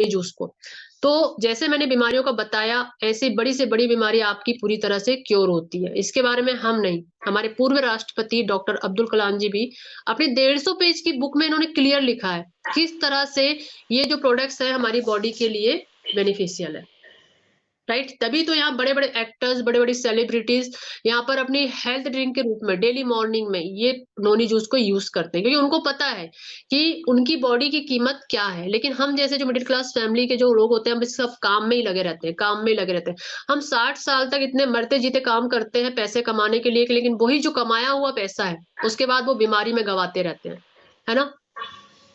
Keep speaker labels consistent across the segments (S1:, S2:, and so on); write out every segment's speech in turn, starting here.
S1: Juice को। तो जैसे मैंने बीमारियों का बताया, ऐसी बड़ी से बड़ी बीमारी आपकी पूरी तरह से क्योर होती है। इसके बारे में हम नहीं, हमारे पूर्व राष्ट्रपति डॉक्टर अब्दुल कलाम जी भी अपनी 150 पेज की बुक में इन्होंने क्लियर लिखा है किस तरह से ये जो प्रोडक्ट्स है हमारी बॉडी के लिए बेनिफिशियल है। राइट, तभी तो यहाँ बड़े बड़े एक्टर्स, बड़े बड़ी सेलिब्रिटीज यहाँ पर अपनी हेल्थ ड्रिंक के रूप में डेली मॉर्निंग में ये नोनी जूस को यूज करते हैं, क्योंकि उनको पता है कि उनकी बॉडी की कीमत क्या है। लेकिन हम जैसे जो मिडिल क्लास फैमिली के जो लोग होते हैं, हम सब काम में ही लगे रहते हैं, काम में ही लगे रहते हैं। हम 60 साल तक इतने मरते जीते काम करते हैं पैसे कमाने के लिए, लेकिन वही जो कमाया हुआ पैसा है उसके बाद वो बीमारी में गवाते रहते हैं, है ना।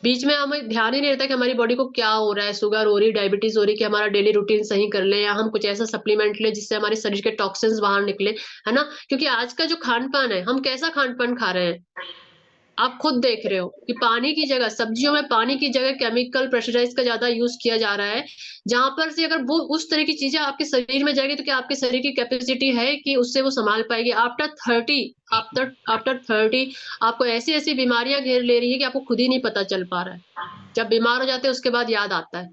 S1: बीच में हमें ध्यान ही नहीं रहता कि हमारी बॉडी को क्या हो रहा है, शुगर हो रही, डायबिटीज हो रही, कि हमारा डेली रूटीन सही कर ले, या हम कुछ ऐसा सप्लीमेंट ले जिससे हमारे शरीर के टॉक्सिन्स बाहर निकले, है ना। क्योंकि आज का जो खान पान है, हम कैसा खान पान खा रहे हैं, आप खुद देख रहे हो कि पानी की जगह, सब्जियों में पानी की जगह केमिकल प्रेशराइज का ज्यादा यूज किया जा रहा है। जहां पर से अगर वो उस तरह की चीजें आपके शरीर में जाएगी तो क्या आपके शरीर की कैपेसिटी है कि उससे वो संभाल पाएगी? आफ्टर 30 आपको ऐसी ऐसी बीमारियां घेर ले रही है कि आपको खुद ही नहीं पता चल पा रहा है। जब बीमार हो जाते हैं उसके बाद याद आता है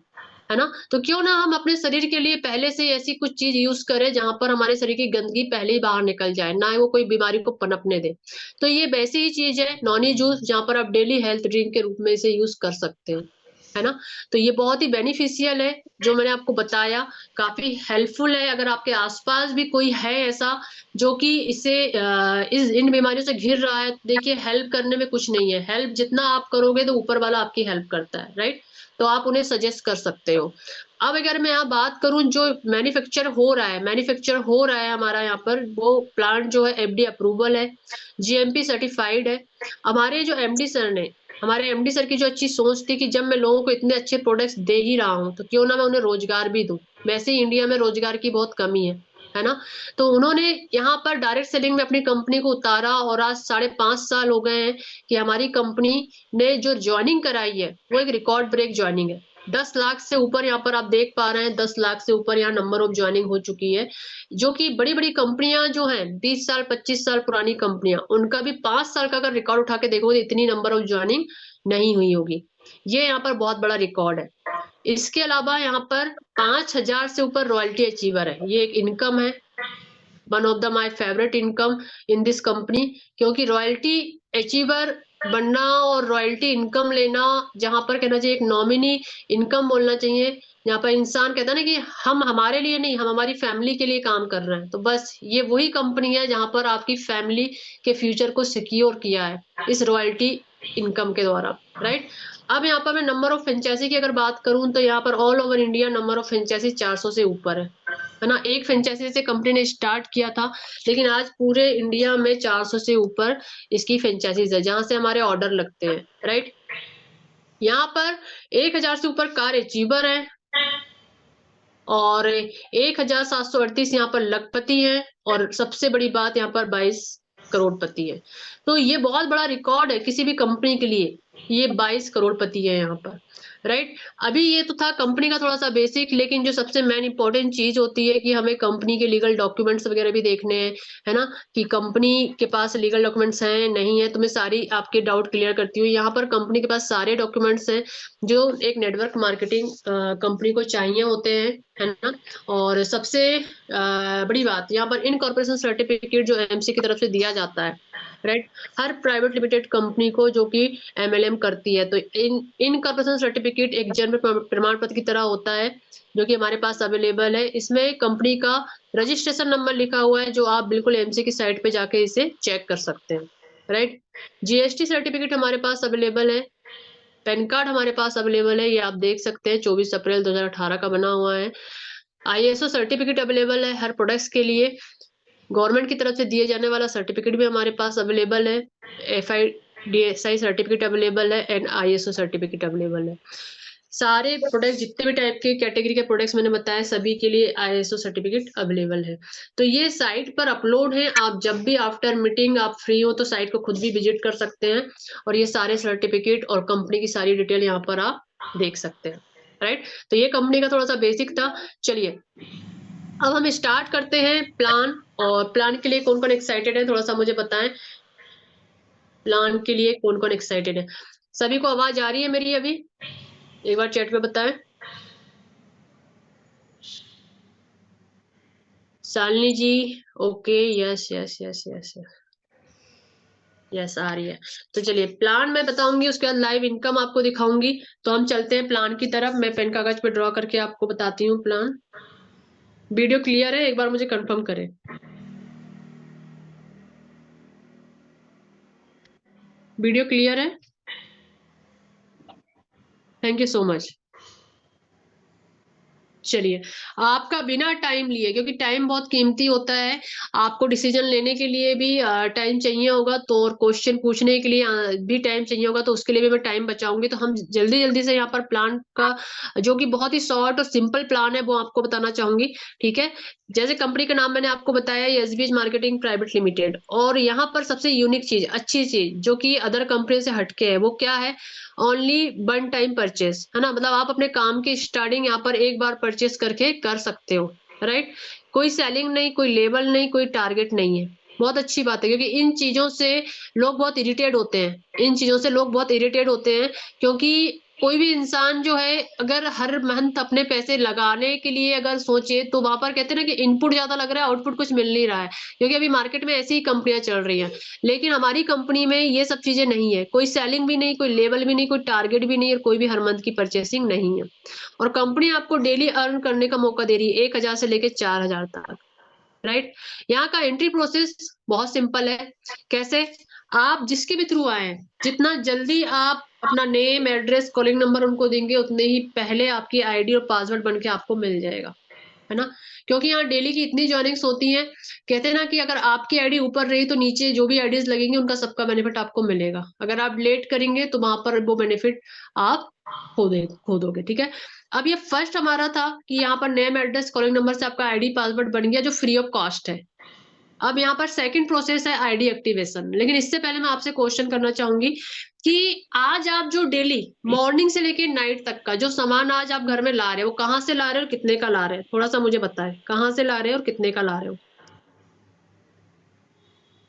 S1: ना। तो क्यों ना हम अपने शरीर के लिए पहले से ऐसी कुछ चीज यूज करें जहां पर हमारे शरीर की गंदगी पहले ही बाहर निकल जाए, ना वो कोई बीमारी को पनपने दे। तो ये वैसी ही चीज है नॉनी जूस, जहां पर आप डेली हेल्थ ड्रिंक के रूप में इसे यूज कर सकते हैं, है ना। तो ये बहुत ही बेनिफिशियल है जो मैंने आपको बताया, काफी हेल्पफुल है। अगर आपके आसपास भी कोई है ऐसा जो कि इसे इन बीमारियों से घिर रहा है, देखिए हेल्प करने में कुछ नहीं है, हेल्प जितना आप करोगे तो ऊपर वाला आपकी हेल्प करता है, राइट। तो आप उन्हें सजेस्ट कर सकते हो। अब अगर मैं यहाँ बात करूं, जो मैन्युफैक्चर हो रहा है हमारा यहाँ पर, वो प्लांट जो है एफडी अप्रूवल है, जीएमपी सर्टिफाइड है। हमारे जो एमडी सर ने, हमारे एमडी सर की जो अच्छी सोच थी कि जब मैं लोगों को इतने अच्छे प्रोडक्ट्स दे ही रहा हूं तो क्यों ना मैं उन्हें रोजगार भी दूं। वैसे ही इंडिया में रोजगार की बहुत कमी है ना। तो उन्होंने यहाँ पर डायरेक्ट सेलिंग में अपनी कंपनी को उतारा, और आज 5.5 साल हो गए हैं कि हमारी कंपनी ने जो ज्वाइनिंग कराई है वो एक रिकॉर्ड ब्रेक ज्वाइनिंग है। 10 लाख से ऊपर यहाँ पर आप देख पा रहे हैं, 10 लाख से ऊपर यहाँ नंबर ऑफ ज्वाइनिंग हो चुकी है। जो कि बड़ी बड़ी कंपनियां जो हैं, 20 साल 25 साल पुरानी कंपनियां, उनका भी 5 साल का अगर रिकॉर्ड उठा के देखोगे तो इतनी नंबर ऑफ ज्वाइनिंग नहीं हुई होगी। ये यहाँ पर बहुत बड़ा रिकॉर्ड है। इसके अलावा यहाँ पर 5,000 से ऊपर रॉयल्टी अचीवर है, ये एक इनकम है, one of the my favourite income in this company. क्योंकि रॉयल्टी अचीवर बनना और रॉयल्टी इनकम लेना, जहां पर कहना चाहिए एक नॉमिनी इनकम बोलना चाहिए, जहां पर इंसान कहता है ना कि हम हमारे लिए नहीं, हम हमारी फैमिली के लिए काम कर रहे हैं, तो बस ये वही कंपनी है जहां पर आपकी फैमिली के फ्यूचर को सिक्योर किया है इस रॉयल्टी इनकम के द्वारा, राइट। अब यहाँ पर मैं नंबर ऑफ फ्रेंचाइजी की अगर बात करूं तो यहाँ पर all over India number of franchise 400 से ऊपर है ना। एक फ्रेंचाइजी से कंपनी ने स्टार्ट किया था, लेकिन आज पूरे इंडिया में 400 से ऊपर इसकी फ्रेंचाइजीज है जहां से हमारे ऑर्डर लगते हैं, राइट। यहाँ पर 1,000 से ऊपर कार अचीवर है, और 1,738 यहाँ पर लखपति है, और सबसे बड़ी बात यहाँ पर 22 करोड़पति है। तो ये बहुत बड़ा रिकॉर्ड है किसी भी कंपनी के लिए, ये 22 करोड़पति है यहाँ पर, राइट। अभी ये तो था कंपनी का थोड़ा सा बेसिक, लेकिन जो सबसे मेन इंपॉर्टेंट चीज होती है कि हमें कंपनी के लीगल डॉक्यूमेंट्स वगैरह भी देखने हैं, है ना, कि कंपनी के पास लीगल डॉक्यूमेंट्स हैं नहीं है। तो मैं सारी आपके डाउट क्लियर करती हूँ। यहाँ पर कंपनी के पास सारे डॉक्यूमेंट्स हैं जो एक नेटवर्क मार्केटिंग कंपनी को चाहिए होते हैं, है ना। और सबसे बड़ी बात यहाँ पर इनकॉर्पोरेशन सर्टिफिकेट जो एमसी की तरफ से दिया जाता है, राइट। हर प्राइवेट लिमिटेड कंपनी को जो कि एमएलएम करती है, तो इनकॉर्पोरेशन सर्टिफिकेट एक जन्म प्रमाण पत्र की तरह होता है जो कि हमारे पास अवेलेबल है। इसमें कंपनी का रजिस्ट्रेशन नंबर लिखा हुआ है, जो आप बिल्कुल एमसी की साइट पे जाके इसे चेक कर सकते हैं, राइट। जीएसटी सर्टिफिकेट हमारे पास अवेलेबल है, पैन कार्ड हमारे पास अवेलेबल है, ये आप देख सकते हैं 24 अप्रैल 2018 का बना हुआ है। आईएसओ सर्टिफिकेट अवेलेबल है हर प्रोडक्ट्स के लिए, गवर्नमेंट की तरफ से दिए जाने वाला सर्टिफिकेट भी हमारे पास अवेलेबल है, FIDSI सर्टिफिकेट अवेलेबल है, एंड आईएसओ सर्टिफिकेट अवेलेबल है। सारे प्रोडक्ट जितने भी टाइप के कैटेगरी के प्रोडक्ट्स मैंने बताया सभी के लिए आईएसओ सर्टिफिकेट अवेलेबल है। तो ये साइट पर अपलोड है, आप जब भी आफ्टर मीटिंग आप फ्री हो तो साइट को खुद भी विजिट कर सकते हैं, और ये सारे सर्टिफिकेट और कंपनी की सारी डिटेल यहाँ पर आप देख सकते हैं, राइट। तो ये कंपनी का थोड़ा सा बेसिक था। चलिए अब हम स्टार्ट करते हैं प्लान, और प्लान के लिए कौन कौन एक्साइटेड है थोड़ा सा मुझे बताएं। प्लान के लिए कौन कौन एक्साइटेड है? सभी को आवाज आ रही है मेरी? अभी एक बार चैट में बताएं। Shalini ji, okay, yes yes yes yes yes आ रही है। तो चलिए प्लान मैं बताऊंगी, उसके बाद लाइव इनकम आपको दिखाऊंगी। तो हम चलते हैं प्लान की तरफ। मैं पेन कागज पे ड्रॉ करके आपको बताती हूँ प्लान। वीडियो क्लियर है? एक बार मुझे कंफर्म करें। वीडियो क्लियर है? Thank you so much. चलिए, आपका बिना टाइम लिए, क्योंकि टाइम बहुत कीमती होता है, आपको डिसीजन लेने के लिए भी टाइम चाहिए होगा, तो और क्वेश्चन पूछने के लिए भी टाइम चाहिए होगा, तो उसके लिए भी मैं टाइम बचाऊंगी। तो हम जल्दी जल्दी से यहाँ पर प्लान का, जो कि बहुत ही शॉर्ट और सिंपल प्लान है, वो आपको बताना चाहूंगी। ठीक है, जैसे कंपनी का नाम मैंने आपको बताया, एसबीएस मार्केटिंग प्राइवेट लिमिटेड। और यहाँ पर सबसे यूनिक चीज, अच्छी चीज जो कि अदर कंपनी से हटके है, वो क्या है? ओनली वन टाइम परचेस, है ना। मतलब आप अपने काम की स्टार्टिंग यहाँ पर एक बार परचेस करके कर सकते हो, राइट। कोई सेलिंग नहीं, कोई लेबल नहीं, कोई टारगेट नहीं है। बहुत अच्छी बात है, क्योंकि इन चीजों से लोग बहुत इरिटेट होते हैं। इन चीजों से लोग बहुत इरिटेट होते हैं, क्योंकि कोई भी इंसान जो है, अगर हर मंथ अपने पैसे लगाने के लिए अगर सोचे, तो वहां पर कहते हैं ना कि इनपुट ज्यादा लग रहा है, आउटपुट कुछ मिल नहीं रहा है, क्योंकि अभी मार्केट में ऐसी ही कंपनियां चल रही हैं। लेकिन हमारी कंपनी में ये सब चीजें नहीं है, कोई सेलिंग भी नहीं, कोई लेवल भी नहीं, कोई टारगेट भी नहीं, और कोई भी हर मंथ की परचेसिंग नहीं है। और कंपनी आपको डेली अर्न करने का मौका दे रही है 1,000 से लेके 4,000 तक, राइट। यहाँ का एंट्री प्रोसेस बहुत सिंपल है। कैसे? आप जिसके भी थ्रू आए, जितना जल्दी आप अपना नेम, एड्रेस, कॉलिंग नंबर उनको देंगे, उतने ही पहले आपकी आईडी और पासवर्ड बन के आपको मिल जाएगा, है ना। क्योंकि यहाँ डेली की इतनी ज्वाइनिंग्स होती हैं, कहते हैं ना कि अगर आपकी आईडी ऊपर रही, तो नीचे जो भी आईडीज लगेंगे, उनका सबका बेनिफिट आपको मिलेगा। अगर आप लेट करेंगे, तो वहां पर वो बेनिफिट आप खो दोगे। ठीक है, अब ये फर्स्ट हमारा था कि यहाँ पर नेम, एड्रेस, कॉलिंग नंबर से आपका आईडी पासवर्ड बन गया, जो फ्री ऑफ कॉस्ट है। अब यहाँ पर सेकंड प्रोसेस है आईडी एक्टिवेशन। लेकिन इससे पहले मैं आपसे क्वेश्चन करना चाहूंगी कि आज आप जो डेली मॉर्निंग से लेके नाइट तक का जो सामान आज आप घर में ला रहे हो, कहाँ से ला रहे हो और कितने का ला रहे हो? थोड़ा सा मुझे बताएं, कहाँ से ला रहे हो और कितने का ला रहे हो?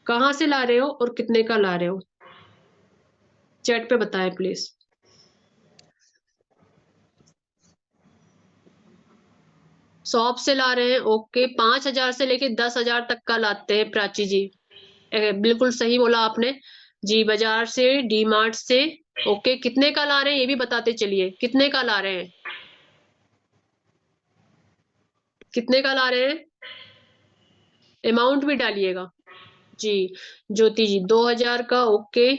S1: कहाँ से ला रहे हो और कितने का ला रहे हो? चैट पे बताएं प्लीज। शॉप से ला रहे हैं, ओके। 5,000 से लेके 10,000 तक का लाते हैं प्राची जी। बिल्कुल सही बोला आपने जी। बाजार से, डी मार्ट से, ओके। कितने का ला रहे हैं ये भी बताते चलिए, कितने का ला रहे हैं? कितने का ला रहे हैं? अमाउंट भी डालिएगा जी। ज्योति जी 2,000 का, ओके।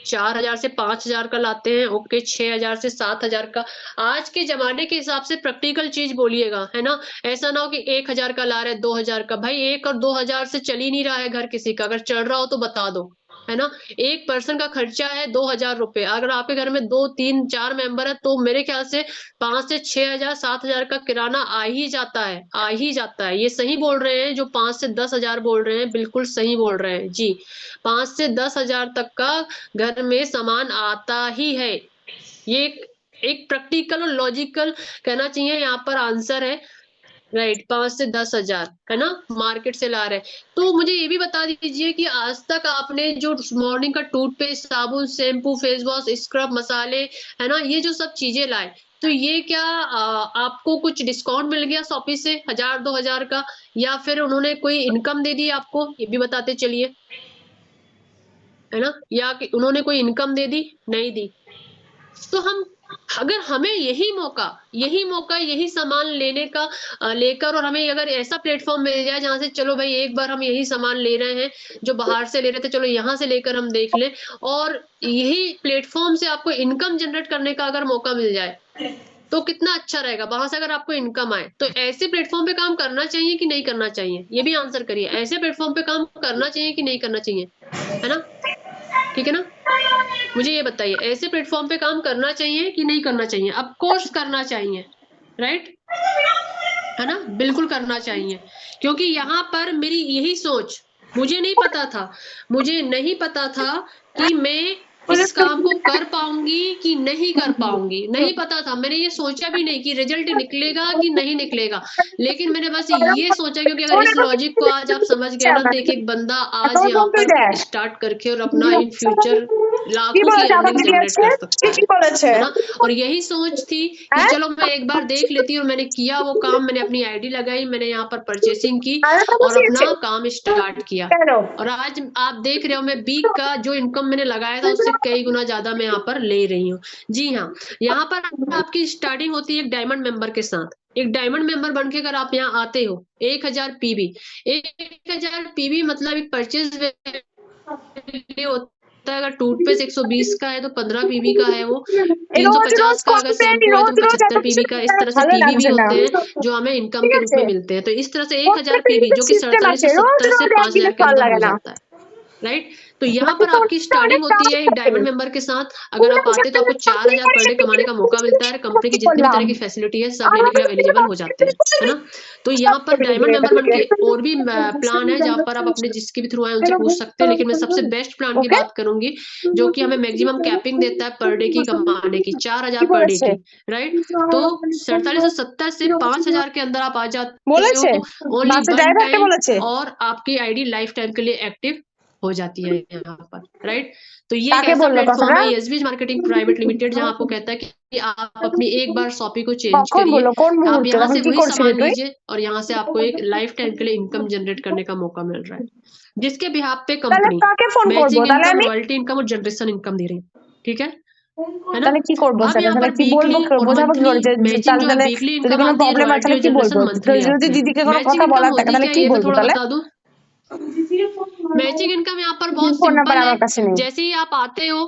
S1: 4,000 से 5,000 का लाते हैं, ओके। 6,000 से 7,000 का। आज के जमाने के हिसाब से प्रैक्टिकल चीज बोलिएगा, है ना। ऐसा ना हो कि 1,000 का ला रहे हैं, 2,000 का। भाई 1 और 2,000 से चल ही नहीं रहा है घर किसी का। अगर चल रहा हो तो बता दो, है ना। एक पर्सन का खर्चा है 2,000 रुपए। अगर आपके घर में 2, 3, 4 मेंबर है, तो मेरे ख्याल से 5 से 6,000, 7,000 का किराना आ ही जाता है, आ ही जाता है। ये सही बोल रहे हैं जो 5 से 10,000 बोल रहे हैं, बिल्कुल सही बोल रहे हैं जी। 5 से 10,000 तक का घर में सामान आता ही है। ये एक प्रैक्टिकल और लॉजिकल कहना चाहिए यहाँ पर आंसर है, राइट। 5 से 10,000, है ना, मार्केट से ला रहे हैं। तो मुझे ये भी बता दीजिए कि आज तक आपने जो मॉर्निंग का टूथपेस्ट, साबुन, शैम्पू, फेस वॉश, स्क्रब, मसाले, है ना, ये जो सब चीजें लाए, तो ये क्या आपको कुछ डिस्काउंट मिल गया शॉपी से 1,000, 2,000 का, या फिर उन्होंने कोई इनकम दे दी आपको? ये भी बताते चलिए, है ना। या कि उन्होंने कोई इनकम दे दी? नहीं दी। तो हम, अगर हमें यही सामान लेने का लेकर, और हमें अगर ऐसा प्लेटफॉर्म मिल जाए जहां से चलो भाई एक बार हम यही सामान ले रहे हैं जो बाहर से ले रहे थे, चलो यहाँ से लेकर हम देख लें, और यही प्लेटफॉर्म से आपको इनकम जनरेट करने का अगर मौका मिल जाए, तो कितना अच्छा रहेगा। वहां से अगर आपको इनकम आए, तो ऐसे प्लेटफॉर्म पे काम करना चाहिए कि नहीं करना चाहिए? ये भी आंसर करिए। ऐसे प्लेटफॉर्म पे काम करना चाहिए कि नहीं करना चाहिए, है ना। ठीक है ना, मुझे ये बताइए, ऐसे प्लेटफॉर्म पे काम करना चाहिए कि नहीं करना चाहिए? ऑफ कोर्स करना चाहिए, राइट, है ना, बिल्कुल करना चाहिए। क्योंकि यहाँ पर मेरी यही सोच, मुझे नहीं पता था कि मैं इस काम को कर पाऊंगी कि नहीं कर पाऊंगी, नहीं पता था। मैंने ये सोचा भी नहीं कि रिजल्ट निकलेगा कि नहीं निकलेगा, लेकिन मैंने बस ये सोचा, क्योंकि अगर इस लॉजिक को आज आप समझ गए ना, देखिए एक बंदा आज यहाँ पर स्टार्ट करके और अपना इन फ्यूचर लाखों की अर्निंग जनरेट कर सकता है ना। और यही सोच थी कि चलो मैं एक बार देख लेती हूँ। मैंने किया वो काम, मैंने अपनी आईडी लगाई, मैंने यहाँ पर परचेसिंग की और अपना काम स्टार्ट किया। और आज आप देख रहे हो मैं वीक का जो इनकम मैंने लगाया था उससे कई गुना ज्यादा मैं यहाँ पर ले रही हूँ। जी हाँ, यहाँ पर आपकी स्टार्टिंग होती है एक डायमंड मेंबर के साथ। एक डायमंड मेंबर बनके अगर आप यहाँ आते हो, 1000 पीवी, 1000 पीवी मतलब एक परचेज होता है। अगर टूथपेस्ट 120 का है तो 15 पीवी का है, वो 350 का अगर शैम्पू है तो 75 पीवी का। इस तरह से पीवी भी होते हैं जो हमें इनकम के रूप में मिलते हैं। तो इस तरह से 1000 पीवी जो कि 4770 से 5000 के अंदर हो जाता है, राइट। तो यहाँ पर आपकी स्टार्टिंग होती है एक डायमंड मेंबर के साथ। अगर आप आते तो आपको 4000 पर डे कमाने का मौका मिलता है। कंपनी की जितनी भी तरह की फैसिलिटी है सब लेने के लिए एलिजिबल हो जाते हैं, है ना। तो यहाँ पर डायमंड मेंबर बन के और भी प्लान है जहाँ पर आप अपने जिसके भी थ्रू आए उनसे पूछ सकते हैं। लेकिन मैं सबसे बेस्ट प्लान की बात करूंगी जो कि हमें मैक्सिमम कैपिंग देता है पर डे की कमाने की, 4000 पर डे की, राइट। तो 4770 से 5000 के अंदर आप आ जाते हो ओनली वन टाइम, और आपकी आईडी लाइफ टाइम के लिए एक्टिव हो जाती है यहाँ पर, राइट। तो ये एक ऐसा प्लेटफॉर्म है एसबीज मार्केटिंग प्राइवेट लिमिटेड जहाँ आपको कहता है कि आप अपनी एक बार शॉपिंग को चेंज करिए, आप यहाँ से वही सामान लीजिए और यहाँ से आपको एक लाइफ टाइम के लिए इनकम जनरेट करने का मौका मिल रहा है, जिसके बिहाफ पे company matching income, royalty income और जनरेशन इनकम दे रही है, ठीक है ना। अब यहाँ पर वीकली और मंथली मैचिंग जो है, वीकली इनकम आती है, रॉयल्टी और जनरेशन मंथली आती है। मैचिंग इनकम होती क्या है ये तो थोड़ा बता दूं। मैचिंग इनकम यहाँ पर बहुत सिंपल है। जैसे ही आप आते हो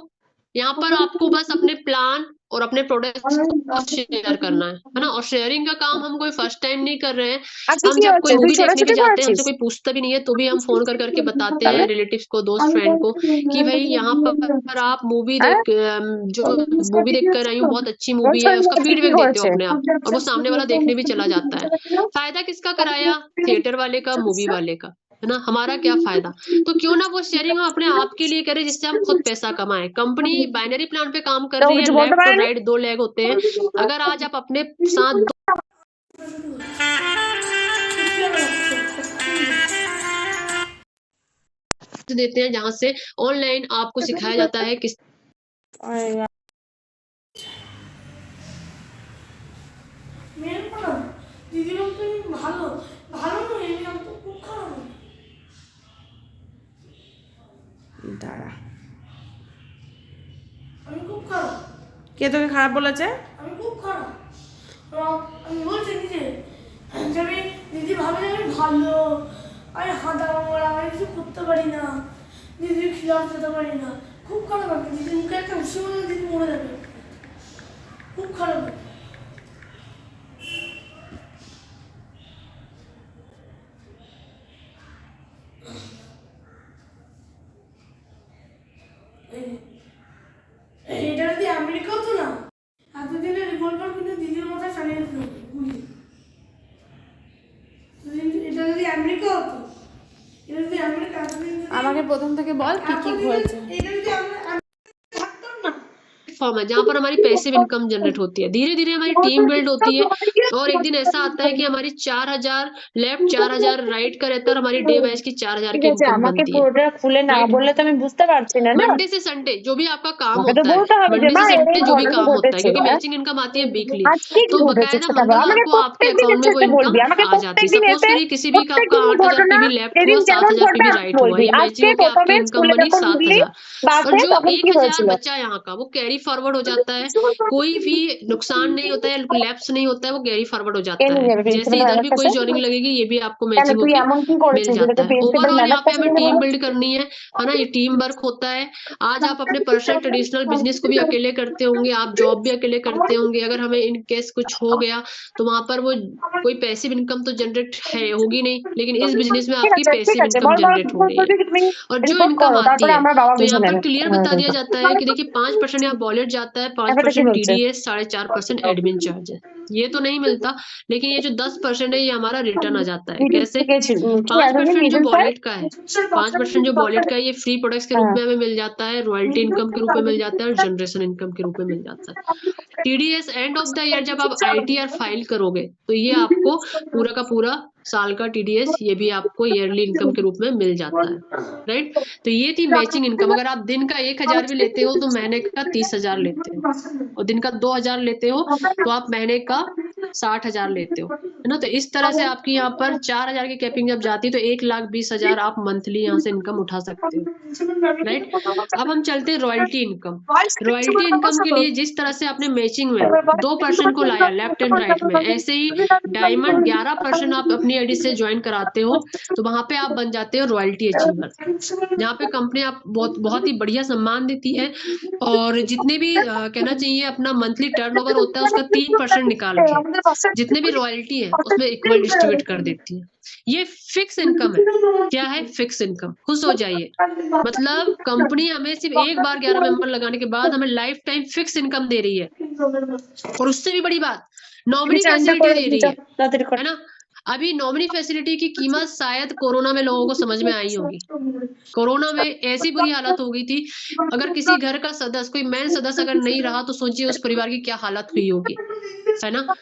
S1: यहाँ पर आपको बस अपने प्लान और अपने प्रोडक्ट्स को शेयर करना है ना। और शेयरिंग का काम हम कोई फर्स्ट टाइम नहीं कर रहे हैं। हम जब कोई मूवी देखने भी जाते हैं हमसे कोई पूछता भी नहीं है तो भी हम फोन कर करके बताते हैं रिलेटिव्स को, दोस्त फ्रेंड को कि भाई यहाँ पर आप मूवी देख, जो मूवी देख कर आई हूँ बहुत अच्छी मूवी है, उसका फीडबैक देते हो अपने आप, और वो सामने वाला देखने भी चला जाता है। फायदा किसका कराया? थिएटर वाले का, मूवी वाले का, है ना। हमारा क्या फायदा? तो क्यों ना वो शेयरिंग हम अपने आप के लिए करें जिससे हम खुद पैसा कमाएं। कंपनी बाइनरी प्लान पे काम कर रही है, लेफ्ट और राइट 2 लेग होते हैं। अगर आज आप अपने साथ देते हैं जहां से ऑनलाइन आपको सिखाया जाता है किस दीदी लोग तो ভালো ভালো নয়, আমি তো খুব খারাপ। দাঁড়া, আমি খুব খারাপ। কে তোকে খারাপ বলেছে? আমি খুব খারাপ। আমি বলছি নিজে আমি দিদি ভাবে আমি ভালো, আমি হাঁটা মারা আমি কিছু করতে পারি না, দিদির খিলাফ যেতে পারি না, খুব খারাপ লাগে। দিদির মুখে একটা উঠে বললে দিদি মরে যাবে, খুব খারাপ লাগে। এটা যদি আমেরিকা হতো না এতদিনের রিভলভার কিন্তু দিদির মাথায় চালিয়ে দিত গুলি। এটা যদি আমেরিকা হতো, এটা যদি আমেরিকা, আমাকে প্রথম থেকে বল কি কি হয়েছে। এটা যদি আমরা फॉर्म है जहाँ पर हमारी पैसिव इनकम जनरेट होती है, धीरे धीरे हमारी टीम बिल्ड होती है और एक दिन ऐसा आता है कि हमारी 4000 लेफ्ट 4000 राइट का रहता है और हमारी डे वाइज की 4000 की इनकम बनती है। मंडे से संडे जो भी आपका काम होता है, मंडे से संडे जो भी काम होता है, क्योंकि मैचिंग इनकम आती है वीकली, तो बकायदा मंगलवार को आपके अकाउंट में वो इनकम आ जाती है। सपोज करिए किसी भी का आपका 8000 पीवी लेफ्ट हुआ, 7000 पीवी राइट हुआ, ये मैचिंग होकर आपकी इनकम बनी 7000, और जो 1000 बचा यहाँ का वो कैरी फॉरवर्ड हो जाता है। कोई भी नुकसान नहीं होता है, लैप्स नहीं होता है, वो कैरी फॉरवर्ड हो जाता है। जैसे इधर भी कोई जॉइनिंग लगेगी ये भी आपको मैचिंग होकर मिल जाता है। ओवरऑल यहाँ पे हमें टीम बिल्ड करनी है ना, ये टीम वर्क होता है। आज आप अपने पर्सनल ट्रेडिशनल बिजनेस को भी अकेले करते होंगे, आप जॉब भी अकेले करते होंगे। अगर हमें इन केस कुछ हो गया तो वहां पर वो कोई पैसिव इनकम तो जनरेट है होगी नहीं, लेकिन इस बिजनेस में आपकी पैसिव इनकम जनरेट हो रही है। और जो इनकम आती है तो यहाँ पर क्लियर बता दिया जाता है कि देखिए 5% यहाँ वॉलेट जाता है, 5% TDS, 4.5% एडमिन चार्ज है। ये तो नहीं मिलता, लेकिन ये जो 10% है ये हमारा रिटर्न आ जाता है। कैसे? 5% जो वॉलेट का है, 5% जो वॉलेट का है, ये फ्री प्रोडक्ट्स के रूप में हमें मिल जाता है, रॉयल्टी इनकम के रूप में मिल जाता है और जनरेशन इनकम के रूप में मिल जाता है। TDS end of the year जब आप आईटीआर फाइल करोगे तो ये आपको पूरा का पूरा साल का टीडीएस ये भी आपको ईयरली इनकम के रूप में मिल जाता है, राइट। तो ये थी मैचिंग इनकम। अगर आप दिन का 1000 भी लेते हो तो महीने का 30,000 लेते हो, और दिन का 2000 लेते हो तो आप महीने का 60,000 लेते हो, है ना। तो इस तरह से आपकी यहाँ पर 4000 की कैपिंग जब जाती है तो 1,20,000 आप मंथली यहाँ से इनकम उठा सकते हो, राइट। अब हम चलते हैं रॉयल्टी इनकम। रॉयल्टी इनकम के लिए जिस तरह से आपने मैचिंग में 2% को लाया लेफ्ट एंड राइट में, ऐसे ही डायमंड 11% आप अपनी आईडी से ज्वाइन कराते हो तो वहां पे आप बन जाते हो रॉयल्टी अचीवर, जहाँ पे कंपनी आप बहुत ही बढ़िया सम्मान देती है, और जितने भी कहना चाहिए अपना मंथली टर्नओवर होता है उसका 3% निकाल के जितने भी रॉयल्टी है उसमें इक्वल डिस्ट्रीब्यूट कर देती है। ये फिक्स इनकम है। क्या है? Fix income. खुश हो जाइए, मतलब कंपनी हमें सिर्फ एक बार 11 मेंबर लगाने के बाद हमें लाइफ टाइम फिक्स इनकम दे रही है, और उससे भी बड़ी बात नॉमिनी फैसिलिटी दे रही है ना। अभी नॉमिनी फैसिलिटी की कीमत शायद कोरोना में लोगों को समझ में आई होगी। कोरोना में ऐसी बुरी हालत हो गई थी, अगर किसी घर का सदस्य, कोई मेन सदस्य अगर नहीं रहा तो सोचिए उस परिवार की क्या हालत हुई होगी, है ना।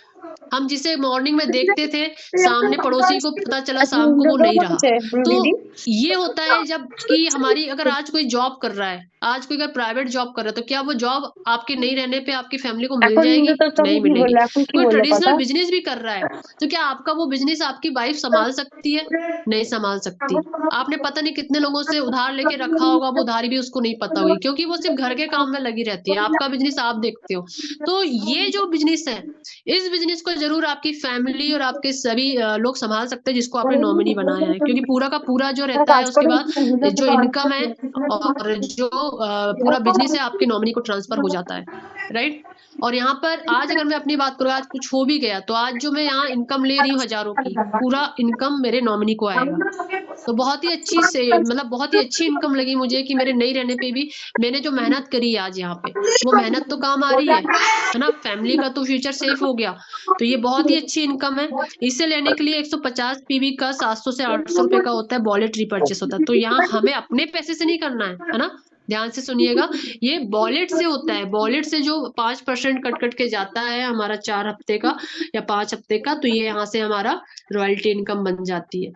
S1: हम जिसे मॉर्निंग में देखते थे, सामने पड़ोसी को पता चला शाम को वो नहीं रहा। तो ये होता है जब कि हमारी, अगर आज कोई जॉब कर रहा है, आज कोई अगर प्राइवेट जॉब कर रहा है तो क्या वो जॉब आपके नहीं रहने पे आपकी फैमिली को मिल जाएगी? नहीं मिलेगी। कोई ट्रेडिशनल बिजनेस भी कर रहा है तो क्या आपका वो बिजनेस आपकी वाइफ संभाल सकती है? नहीं संभाल सकती। आपने पता नहीं कितने लोगों से उधार लेके रखा होगा, वो उधारी भी उसको नहीं पता होगी, क्योंकि वो सिर्फ घर के काम में लगी रहती है। आपका बिजनेस आप देखते हो। तो ये जो बिजनेस है, इस बिजनेस को जरूर आपकी फैमिली और आपके सभी लोग संभाल सकते हैं जिसको आपने नॉमिनी बनाया है, क्योंकि पूरा का पूरा जो रहता है उसके बाद जो इनकम है और जो पूरा बिजनेस है आपके नॉमिनी को ट्रांसफर हो जाता है, राइट। और यहाँ पर आज अगर मैं अपनी बात करूँ, आज कुछ हो भी गया तो आज जो मैं यहाँ इनकम ले रही हूँ हजारों की, पूरा इनकम मेरे नॉमिनी को आएगा। तो बहुत ही अच्छी से, मतलब बहुत ही अच्छी इनकम लगी मुझे कि मेरे नहीं रहने पे भी मैंने जो मेहनत करी आज यहाँ पे, वो मेहनत तो काम आ रही है ना। फैमिली का तो फ्यूचर सेफ हो गया। तो ये बहुत ही अच्छी इनकम है। इसे लेने के लिए 150 पीवी का 700 से 800 रुपए का होता है, वॉलेट रिपर्चेस होता है। तो यहाँ हमें अपने पैसे से नहीं करना है ना। ध्यान से सुनिएगा, ये वॉलेट से होता है। वॉलेट से जो 5% कट के जाता है हमारा 4 हफ्ते का या 5 हफ्ते का, तो ये यहाँ से हमारा रॉयल्टी इनकम बन जाती है।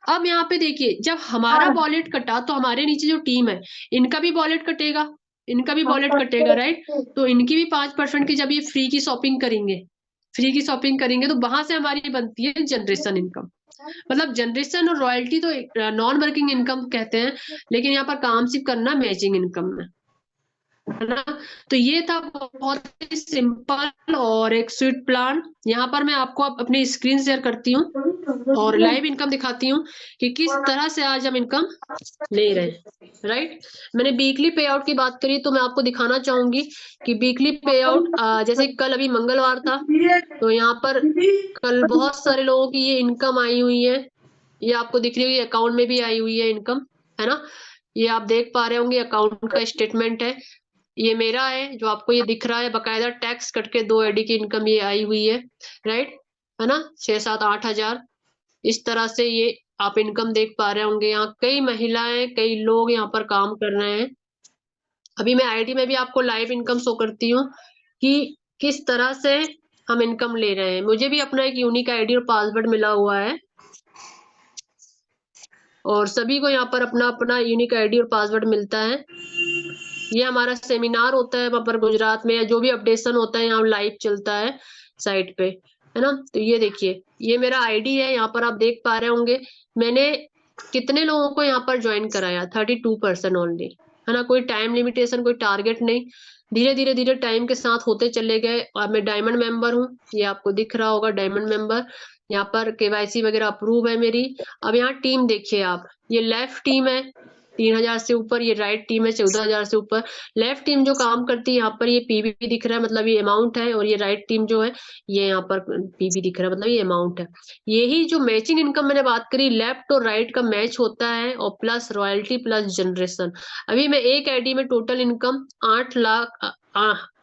S1: अब यहाँ पे देखिए, जब हमारा वॉलेट कटा तो हमारे नीचे जो टीम है इनका भी वॉलेट कटेगा, इनका भी वॉलेट कटेगा, राइट। तो इनकी भी 5% की जब ये फ्री की शॉपिंग करेंगे तो वहां से हमारी बनती है जनरेशन इनकम। मतलब जनरेशन और रॉयल्टी तो नॉन वर्किंग इनकम कहते हैं, लेकिन यहाँ पर काम सिर्फ करना मैचिंग इनकम में, है ना। तो ये था बहुत ही सिंपल और एक स्वीट प्लान। यहाँ पर मैं आपको अपनी स्क्रीन शेयर करती हूँ और लाइव इनकम दिखाती हूँ कि किस तरह से आज हम इनकम ले रहे हैं, राइट। मैंने वीकली पे आउट की बात करी तो मैं आपको दिखाना चाहूंगी कि वीकली पे आउट, जैसे कल अभी मंगलवार था तो यहाँ पर कल बहुत सारे लोगों की ये इनकम आई हुई है। ये आपको दिख रही है, अकाउंट में भी आई हुई है इनकम, है ना। ये आप देख पा रहे होंगे, अकाउंट का स्टेटमेंट है, ये मेरा है जो आपको ये दिख रहा है। बकायदा टैक्स कट के 2 आईडी की इनकम ये आई हुई है, राइट, है ना। 6, 7, 8 हजार इस तरह से ये आप इनकम देख पा रहे होंगे। यहाँ कई महिलाएं, कई लोग यहाँ पर काम कर रहे हैं। अभी मैं आईडी में भी आपको लाइव इनकम शो करती हूँ कि किस तरह से हम इनकम ले रहे हैं। मुझे भी अपना एक यूनिक आईडी और पासवर्ड मिला हुआ है, और सभी को यहाँ पर अपना अपना यूनिक आईडी और पासवर्ड मिलता है। ये हमारा सेमिनार होता है वहां पर गुजरात में, या जो भी अपडेशन होता है यहाँ लाइव चलता है साइट पे, है ना। तो ये देखिए, ये मेरा आईडी है, यहाँ पर आप देख पा रहे होंगे मैंने कितने लोगों को यहाँ पर ज्वाइन कराया, 32% ओनली, है ना। कोई टाइम लिमिटेशन, कोई टारगेट नहीं, धीरे धीरे टाइम के साथ होते चले गए। और मैं डायमंड मेंबर हूँ, ये आपको दिख रहा होगा डायमंड मेंबर। यहाँ पर केवाईसी वगैरह अप्रूव है मेरी। अब यहाँ टीम देखिए आप, ये लेफ्ट टीम है 3000 से ऊपर, ये राइट टीम है 14,000 से ऊपर। लेफ्ट टीम जो काम करती है यहाँ पर ये पीवी दिख रहा है, मतलब ये अमाउंट है, और ये राइट टीम जो है ये यहाँ पर पीवी दिख रहा है, मतलब ये अमाउंट है। यही जो मैचिंग इनकम मैंने बात करी, लेफ्ट और राइट का मैच होता है, और प्लस रॉयल्टी प्लस जनरेशन। अभी मैं एक आईडी में टोटल इनकम 8 लाख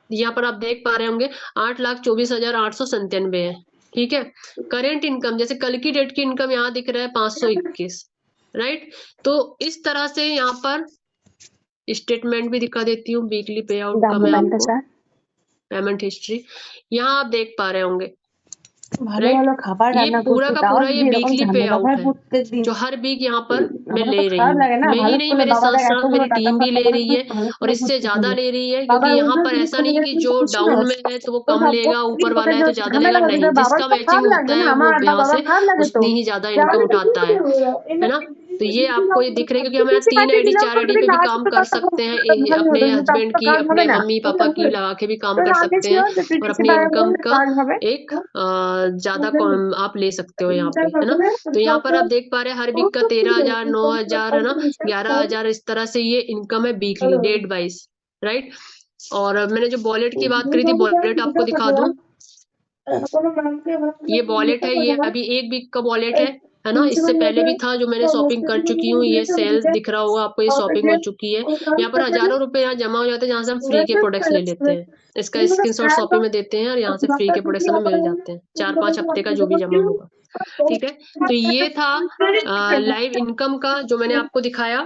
S1: यहाँ पर आप देख पा रहे होंगे 8,24,897 है। ठीक है। करेंट इनकम जैसे कल की डेट की इनकम यहाँ दिख रहा है 521, राइट। तो इस तरह से यहाँ पर स्टेटमेंट भी दिखा देती हूँ, वीकली पे आउट का मैं आपको, पेमेंट हिस्ट्री यहाँ आप देख पा रहे होंगे, राइट। ये पूरा का पूरा ये वीकली पे आउट है जो हर वीक यहाँ पर मैं ले रही हूँ। मैं ही नहीं, मेरे साथ साथ मेरी टीम भी ले रही है और इससे ज्यादा ले रही है, क्योंकि यहाँ पर ऐसा नहीं कि जो डाउन में है तो वो कम लेगा, ऊपर वाला है तो ज्यादा लेगा, नहीं। जिसका मैचिंग होता है वो यहाँ से उतनी ही ज्यादा इनकम उठाता है ना। तो ये आपको ये दिख रहा है, क्योंकि हम 3 आईडी 4 आईडी पे भी काम कर सकते हैं, अपने हस्बैंड की, अपने मम्मी पापा की लगा के भी काम कर सकते हैं और अपनी इनकम का एक ज्यादा आप ले सकते हो यहाँ पे, है ना। तो यहाँ पर आप देख पा रहे हैं हर वीक का 13,000, 9,000, है ना, 11,000, इस तरह से ये इनकम है वीकली डेट वाइज, राइट। और मैंने जो वॉलेट की बात करी थी, वॉलेट आपको दिखा दूं, ये वॉलेट है, ये अभी 1 वीक का वॉलेट है ना। इससे पहले भी था जो मैंने शॉपिंग कर चुकी हूँ, ये सेल्स दिख रहा होगा आपको, ये शॉपिंग हो चुकी है। यहाँ पर हजारों रुपए यहाँ जमा हो जाते हैं, जहाँ से हम फ्री के प्रोडक्ट्स ले लेते हैं। इसका स्क्रीनशॉट शॉपिंग में देते हैं और यहाँ से फ्री के प्रोडक्ट्स हमें मिल जाते हैं, 4-5 हफ्ते का जो भी जमा होगा। ठीक है। तो ये था लाइव इनकम का जो मैंने आपको दिखाया।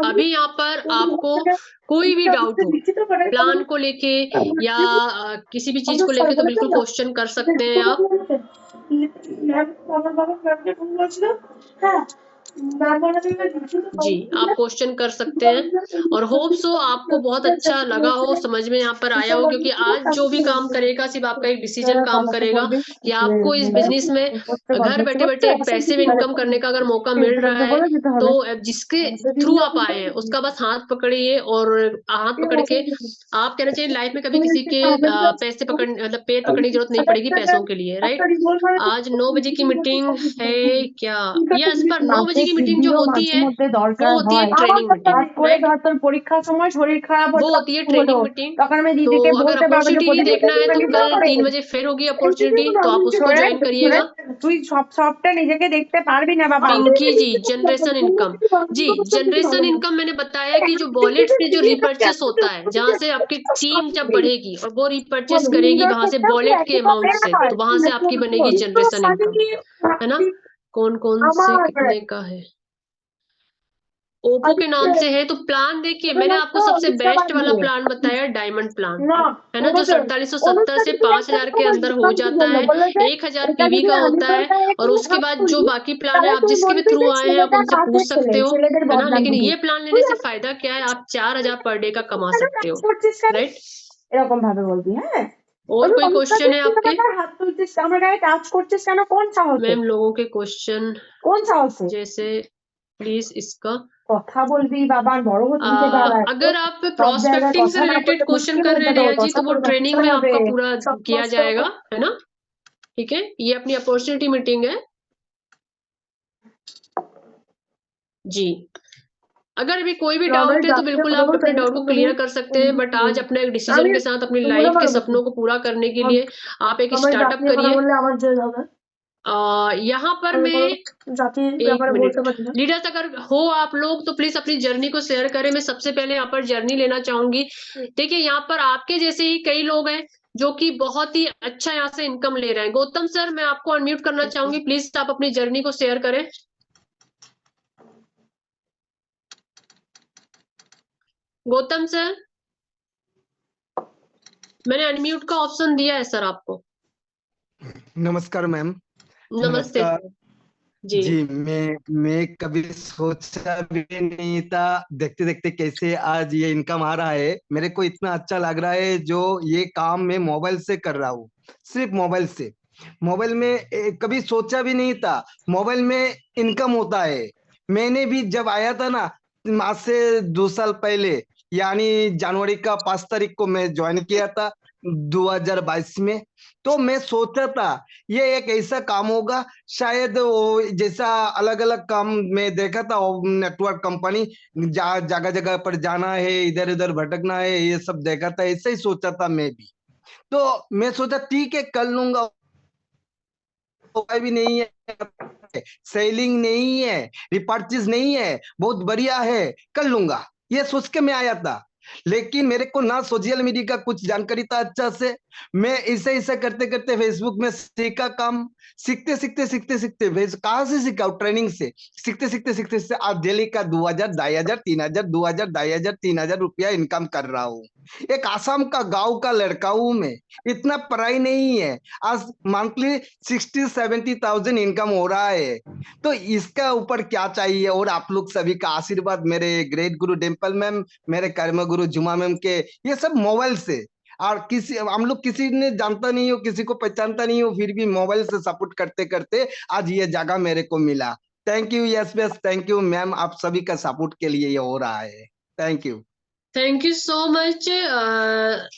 S1: अभी यहाँ पर आपको कोई भी डाउट हो प्लान को लेके या किसी भी चीज को लेके, तो बिल्कुल क्वेश्चन कर सकते हैं आप। जी, आप क्वेश्चन कर सकते हैं और होप सो आपको बहुत अच्छा लगा हो, समझ में यहाँ पर आया हो, क्योंकि आज जो भी काम करेगा सिर्फ आपका एक डिसीजन काम करेगा कि आपको इस बिजनेस में घर बैठे बैठे एक पैसिव इनकम करने का अगर मौका मिल रहा है तो जिसके थ्रू आप आए हैं उसका बस हाथ पकड़िए, और हाथ पकड़ के आप कहना चाहिए लाइफ में कभी किसी के पैसे पकड़ मतलब पैर पकड़ने की जरूरत नहीं पड़ेगी पैसों के लिए, राइट। आज 9 बजे की मीटिंग है क्या? यस, पर 9 बजे की मीटिंग जो होती है वो होती है ट्रेनिंग मीटिंग, राइट।
S2: পরীক্ষার সময় শরীর খারাপ
S1: वो होती है ट्रेनिंग मीटिंग। तो अगर अपॉर्चुनिटी ही देखना है तो कल 3 बजे फिर होगी अपॉर्चुनिटी, तो आप उसको ज्वाइन करिएगा।
S2: তুই সবটা নিজেকে দেখতে পারবি না বাবা।
S1: पिंकी जी, जनरेशन इनकम जी, जनरेशन इनकम मैंने बताया कि जो वॉलेट से जो रिपर्चेस होता है, जहां से आपकी टीम जब बढ़ेगी और वो रिपर्चेस करेगी वहां से वॉलेट के अमाउंट से, तो वहां से आपकी बनेगी जनरेशन इनकम, है ना। कौन कौन से कितने का है? ओप्पो के नाम से है। तो प्लान देखिए, मैंने आपको सबसे बेस्ट वाला प्लान बताया डायमंड प्लान, है ना, जो 4770 से 5,000 के अंदर हो जाता है। 1,000 पीवी का होता है और उसके बाद जो बाकी प्लान है आप जिसके भी थ्रू आए हैं आप उनसे पूछ सकते हो, है ना। लेकिन ये प्लान लेने से फायदा क्या है, आप 4,000 पर डे का कमा सकते हो, राइट।
S2: এরকম ভাবে বলবি। হ্যাঁ,
S1: और कोई क्वेश्चन है आपके?
S2: হাত তুলছিস, আমার গায়ে টাচ করছিস কেন? কোন সাহসে?
S1: मैम लोगों के क्वेश्चन
S2: কোন সাহসে?
S1: जैसे प्लीज इसका
S2: কথা বলবি বাবা, বড় হচ্ছে।
S1: अगर आप प्रॉस्पेक्टिंग से रिलेटेड क्वेश्चन कर रहे हैं रिया जी, तो वो ट्रेनिंग में आपका पूरा किया जाएगा, है ना। ठीक है, ये अपनी अपॉर्चुनिटी मीटिंग है जी। अगर अभी कोई भी डाउट है तो बिल्कुल आप अपने डाउट को क्लियर कर सकते हैं, बट आज अपने एक डिसीजन के साथ अपनी लाइफ के सपनों को पूरा करने के लिए आप एक स्टार्टअप करिए। यहाँ पर मैं एक मिनट, लीडर्स अगर हो आप लोग तो प्लीज अपनी जर्नी को शेयर करें। मैं सबसे पहले यहाँ पर जर्नी लेना चाहूंगी। देखिए, यहाँ पर आपके जैसे ही कई लोग हैं जो कि बहुत ही अच्छा यहाँ से इनकम ले रहे हैं। गौतम सर, मैं आपको अनम्यूट करना चाहूंगी, प्लीज आप अपनी जर्नी को शेयर करें। गौतम सर, मैंने अनम्यूट का ऑप्शन दिया है सर आपको।
S3: नमस्कार मैम।
S1: नमस्ते सर।
S3: जी मैं कभी सोचा भी नहीं था, देखते देखते कैसे आज ये इनकम आ रहा है। मेरे को इतना अच्छा लग रहा है जो ये काम मैं मोबाइल से कर रहा हूँ, सिर्फ मोबाइल से। मोबाइल में कभी सोचा भी नहीं था मोबाइल में इनकम होता है। मैंने भी जब आया था ना आज से 2 साल पहले, यानी जनवरी का 5 तारीख को मैं ज्वाइन किया था 2022 में, तो मैं सोचा था ये एक ऐसा काम होगा शायद वो जैसा अलग अलग काम में देखा था नेटवर्क कंपनी, जगह जगह पर जाना है, इधर उधर भटकना है, ये सब देखा था, ऐसा ही सोचा था मैं भी। तो मैं सोचा ठीक है कर लूंगा, भी नहीं है, सेलिंग नहीं है, रिपर्चेज नहीं है, बहुत बढ़िया है, कर लूंगा, ये सोच के मैं आया था। लेकिन मेरे को ना सोशल मीडिया का कुछ जानकारी था अच्छा से। मैं ऐसे करते करते फेसबुक में सीखा काम। सीखते कहाँ से सीखा? ट्रेनिंग से। सीखते आज डेली का 2000 2500 3000 2000 2500 3000 रुपया इनकम कर रहा हूँ। एक आसाम का गांव का लड़का हूं मैं। इतना पढ़ाई नहीं है। आज मंथली 60-70,000 इनकम हो रहा है। तो इसका ऊपर क्या चाहिए? और आप लोग सभी का आशीर्वाद, मेरे ग्रेट गुरु डिम्पल मैम, मेरे कर्म गुरु जुमा मैम के, ये सब मोबाइल से। और किसी हम लोग किसी ने जानता नहीं हो, किसी को पहचानता नहीं हो, फिर भी मोबाइल से सपोर्ट करते करते आज ये जगह मेरे को मिला। Thank you. Yes yes, thank you ma'am, आप सभी का सपोर्ट के लिए ये हो रहा है। Thank you.
S1: Thank you so much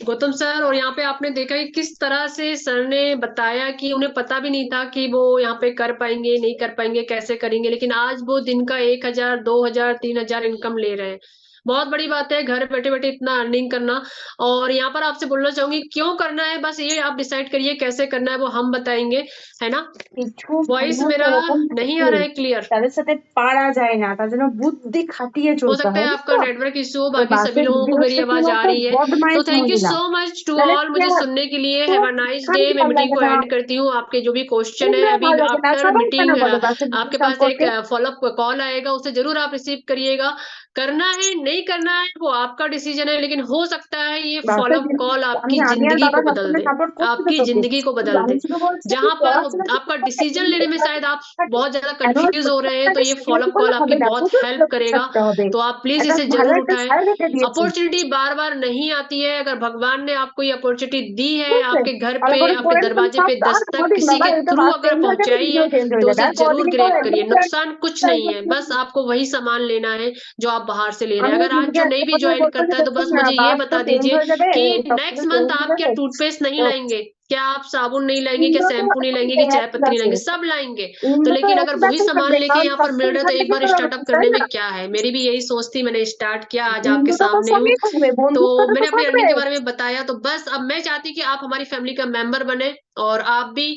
S1: Gautam sir. और यहाँ पे आपने देखा कि किस तरह से सर ने बताया कि उन्हें पता भी नहीं था कि वो यहाँ पे कर पाएंगे नहीं कर पाएंगे, कैसे करेंगे, लेकिन आज वो दिन का 1000 2000 3000 इनकम ले रहे हैं। बहुत बड़ी बात है घर बैठे बैठे इतना अर्निंग करना। और यहाँ पर आपसे बोलना चाहूंगी क्यों करना है, बस ये आप डिसाइड करिए कैसे करना है, वो हम बताएंगे, है ना।
S2: কিছু
S1: वॉइस
S2: মানুষ
S1: मेरा
S2: এরকম
S1: नहीं आ
S2: থাকে,
S1: रहा है क्लियर।
S2: তাদের সাথে পারা যায় না, তার জন্য বুদ্ধি খাটিয়ে
S1: हो
S2: চলতে
S1: सकता
S2: হয়,
S1: है आपका
S2: বুঝছো?
S1: नेटवर्क इशू हो,
S2: ওই
S1: बाकी सभी
S2: বাসের
S1: लोगों
S2: দিদি
S1: को मेरी
S2: হচ্ছে কি
S1: आवाज आ
S2: বলতো,
S1: रही है। तो
S2: বদমাইশ
S1: थैंक यू
S2: মহিলা।
S1: सो मच टू
S2: মানে
S1: ऑल मुझे सुनने के लिए। Have a nice day.
S2: শান্তি
S1: मैं
S2: ভালো
S1: मीटिंग
S2: লাগে
S1: को
S2: না,
S1: एंड करती हूँ। आपके जो भी क्वेश्चन है
S2: তোমরা
S1: अभी
S2: ভালো লাগে না,
S1: आफ्टर
S2: সবাই কেন
S1: मीटिंग
S2: বলে বাসের দিদি
S1: आपके पास एक
S2: সম্পর্কে?
S1: फॉलोअप कॉल आएगा, उसे जरूर आप रिसीव करिएगा। करना है नहीं करना है वो आपका डिसीजन है, लेकिन हो सकता है ये
S2: বাসের
S1: फॉलोअप
S2: দিদি
S1: कॉल
S2: আমি
S1: आपकी
S2: আমি আর
S1: जिंदगी
S2: বাবা
S1: को बदल
S2: সবসময়
S1: दे,
S2: সাপোর্ট করছি তো
S1: आपकी
S2: তোকে,
S1: जिंदगी को
S2: কিন্তু
S1: बदल
S2: আমি
S1: दे।
S2: শুধু বলছি कि
S1: जहां पर
S2: পড়াশোনা ঠিক
S1: आपका
S2: করতে
S1: डिसीजन लेने में शायद आप
S2: থাকে,
S1: बहुत ज्यादा
S2: অ্যানুয়াল
S1: कंफ्यूज हो
S2: পরীক্ষা
S1: रहे हैं, तो
S2: থাকে,
S1: ये
S2: সেগুলো
S1: फॉलोअप
S2: করলে
S1: कॉल
S2: হবে
S1: आपकी
S2: না,
S1: बहुत
S2: প্রচুর
S1: हेल्प
S2: ফোকাস
S1: करेगा।
S2: থাকতে হবে।
S1: तो आप प्लीज
S2: একটা
S1: इसे
S2: ভালো
S1: जरूर
S2: একটা
S1: उठाएं।
S2: স্যার রেখে দিয়েছি,
S1: अपॉर्चुनिटी बार बार नहीं आती है। अगर भगवान ने आपको ये अपॉर्चुनिटी दी है,
S2: ঠিক আছে?
S1: आपके घर
S2: ভালো
S1: पे
S2: করে
S1: आपके
S2: পড়ে নিলাম
S1: दरवाजे
S2: সব,
S1: पे
S2: আর
S1: दस्तक
S2: কদিন
S1: किसी
S2: বাবা,
S1: के
S2: এটা
S1: थ्रू
S2: বাস
S1: अगर
S2: চেঞ্জ হয়ে যাবে,
S1: पहुंचाई
S2: ভিডিও
S1: है
S2: চেঞ্জ হয়ে
S1: तो
S2: যাবে,
S1: उसे
S2: আর
S1: जरूर
S2: কদিনই তো
S1: ग्रैब करिए।
S2: এমনি
S1: नुकसान कुछ नहीं है, बस आपको वही सामान लेना है जो आप बाहर से ले रहे हैं।
S2: আমি
S1: अगर आज
S2: দিদিকে
S1: जो
S2: একটা
S1: नहीं भी
S2: কথা
S1: ज्वाइन
S2: বলবো যে
S1: करता है तो
S2: দেখুন
S1: बस
S2: না,
S1: मुझे ये
S2: বাস তো
S1: बता
S2: চেঞ্জ
S1: दीजिए
S2: হয়ে যাবে,
S1: कि
S2: সবকিছু
S1: नेक्स्ट
S2: চেঞ্জ
S1: मंथ
S2: হয়ে
S1: आप क्या
S2: যাবে।
S1: टूथपेस्ट नहीं
S2: তো
S1: लाएंगे? क्या आप साबुन नहीं लाएंगे? क्या
S2: ইন্দ্র তো
S1: शैम्पू नहीं लाएंगे? कि चाय
S2: একই
S1: पत्ती नहीं
S2: বাসে,
S1: लाएंगे? सब लाएंगे। तो
S2: ইন্দ্র तो
S1: लेकिन अगर
S2: একই
S1: वही
S2: বাসে
S1: सामान
S2: থাকবে,
S1: लेके
S2: কারণ
S1: यहाँ पर
S2: সবসময়
S1: मिल रहा है
S2: এখান
S1: तो एक
S2: থেকে
S1: बार
S2: বেরোবে
S1: स्टार्टअप
S2: না, ताই
S1: करने
S2: না?
S1: में क्या है। मेरी भी यही सोच थी, मैंने स्टार्ट किया, आज आपके
S2: ইন্দ্র তো তোর
S1: सामने हूँ।
S2: সঙ্গেই থাকবে,
S1: तो
S2: বন্ধুর সাথে
S1: मैंने
S2: তো
S1: अपनी
S2: থাকবে।
S1: अर्निंग के बारे में बताया, तो बस अब मैं चाहती हूँ कि आप हमारी फैमिली का मेंबर बने और आप भी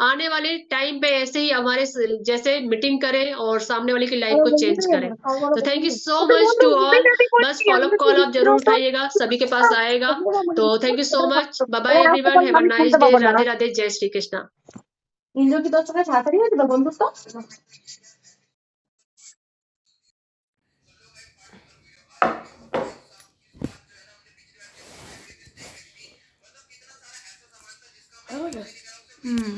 S1: आने वाले टाइम पे ऐसे ही हमारे जैसे मीटिंग करें और सामने वाले की लाइफ
S2: আমার
S1: को चेंज
S2: বন্ধুটাই
S1: करें।
S2: আমার খাওয়া
S1: तो थैंक यू
S2: বন্ধু,
S1: सो
S2: ওদের
S1: मच
S2: বন্ধু
S1: टू
S2: বুঝতেই
S1: ऑल।
S2: দাবি
S1: बस
S2: করছি,
S1: फॉलोअप
S2: আমরা কি
S1: कॉल आप
S2: বিক্রি
S1: जरूर
S2: হতো,
S1: उठाइएगा, सभी के पास आएगा। तो thank you so much, bye bye
S2: এবার
S1: एवरीवन,
S2: আজকাল
S1: हैव अ
S2: আমি
S1: नाइस
S2: শুনতে
S1: डे।
S2: পাবো না।
S1: राधे राधे, जय श्री कृष्णा।
S2: ইন্দ্র কি তোর সঙ্গে ছাড়াছাড়ি হয়েছিল বন্ধুত্ব?
S4: Hmm.